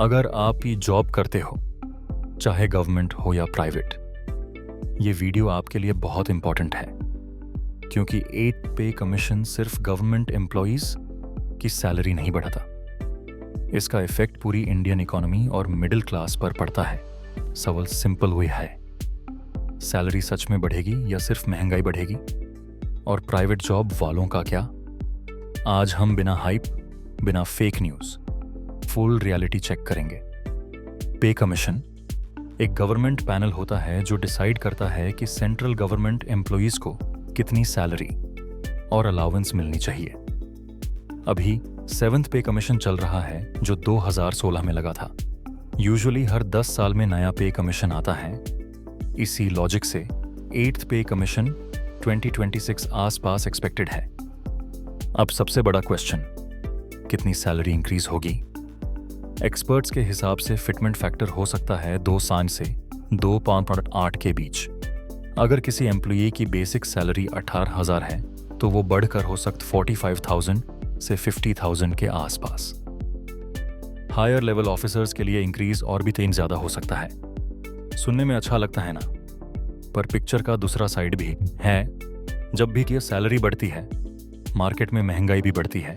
अगर आप ये जॉब करते हो, चाहे गवर्नमेंट हो या प्राइवेट, ये वीडियो आपके लिए बहुत इंपॉर्टेंट है, क्योंकि एट पे कमीशन सिर्फ गवर्नमेंट एम्प्लॉयज की सैलरी नहीं बढ़ाता। इसका इफेक्ट पूरी इंडियन इकोनॉमी और मिडिल क्लास पर पड़ता है। सवाल सिंपल हुई है, सैलरी सच में बढ़ेगी या सिर्फ महंगाई बढ़ेगी? और प्राइवेट जॉब वालों का क्या? आज हम बिना हाइप, बिना fake news, full reality check करेंगे। पे कमीशन एक गवर्नमेंट पैनल होता है जो डिसाइड करता है कि सेंट्रल गवर्नमेंट एम्प्लॉयज को कितनी सैलरी और अलाउंस मिलनी चाहिए। अभी 7th पे कमीशन चल रहा है जो 2016 में लगा था। यूजुअली हर 10 साल में नया पे कमीशन आता है। इसी लॉजिक से 8th पे कमीशन 2026 आसपास एक्सपेक्टेड है। अब सबसे बड़ा क्वेश्चन, कितनी सैलरी इंक्रीज होगी? एक्सपर्ट्स के हिसाब से फिटमेंट फैक्टर हो सकता है 2 से 2.8 के बीच। अगर किसी एम्प्लॉई की बेसिक सैलरी 18,000 है तो वो बढ़कर हो सकता 45,000 से 50,000 के आसपास। हायर लेवल ऑफिसर्स के लिए इंक्रीज और भी तेज ज्यादा हो सकता है। सुनने में अच्छा लगता है ना, पर पिक्चर का दूसरा साइड भी है। जब भी कि सैलरी बढ़ती है, मार्केट में महंगाई भी बढ़ती है।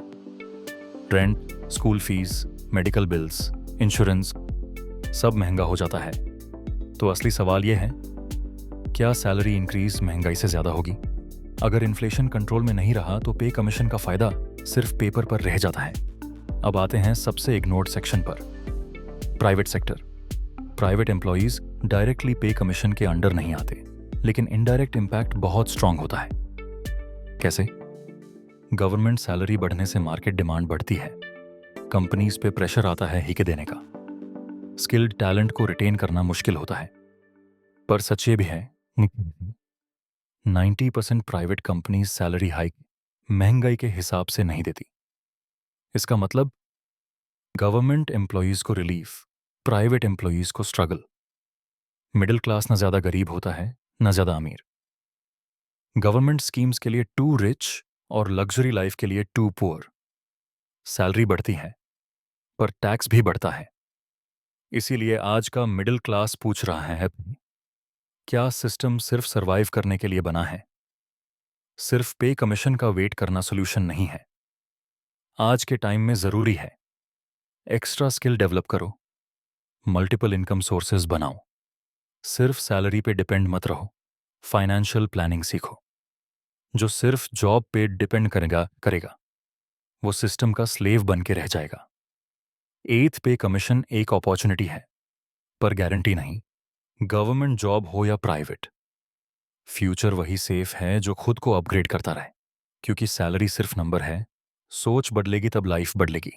Rent, school fees, medical bills, insurance, सब महंगा हो जाता है। तो असली सवाल यह है, क्या सैलरी इंक्रीज महंगाई से ज्यादा होगी? अगर इन्फ्लेशन कंट्रोल में नहीं रहा तो पे कमीशन का फायदा सिर्फ पेपर पर रह जाता है। अब आते हैं सबसे इग्नोर्ड सेक्शन पर, private sector. Private employees directly pay commission के अंडर नहीं आते, लेकिन इनडायरेक्ट इंपैक्ट बहुत स्ट्रांग होता है। कैसे? गवर्नमेंट सैलरी बढ़ने से मार्केट डिमांड बढ़ती है, कंपनीज पे प्रेशर आता है हिके देने का, स्किल्ड टैलेंट को रिटेन करना मुश्किल होता है। पर सच ये भी है, 90% प्राइवेट कंपनीज सैलरी हाइक महंगाई के हिसाब से नहीं देती। इसका मतलब गवर्नमेंट एम्प्लॉयज को रिलीफ, प्राइवेट एम्प्लॉयज को स्ट्रगल। मिडिल क्लास ना ज्यादा गरीब होता है ना ज्यादा अमीर। गवर्नमेंट स्कीम्स के लिए टू रिच और लग्जरी लाइफ के लिए टू पुअर। सैलरी बढ़ती है पर टैक्स भी बढ़ता है। इसीलिए आज का मिडिल क्लास पूछ रहा है, क्या सिस्टम सिर्फ सरवाइव करने के लिए बना है? सिर्फ पे कमीशन का वेट करना सोल्यूशन नहीं है। आज के टाइम में जरूरी है एक्स्ट्रा स्किल डेवलप करो, मल्टीपल इनकम सोर्सेज बनाओ, सिर्फ सैलरी पे डिपेंड मत रहो, फाइनेंशियल प्लानिंग सीखो। जो सिर्फ जॉब पे डिपेंड करेगा वो सिस्टम का स्लेव बन के रह जाएगा। 8th पे कमीशन एक अपॉर्चुनिटी है, पर गारंटी नहीं। गवर्नमेंट जॉब हो या प्राइवेट, फ्यूचर वही सेफ है जो खुद को अपग्रेड करता रहे, क्योंकि सैलरी सिर्फ नंबर है। सोच बदलेगी तब लाइफ बदलेगी।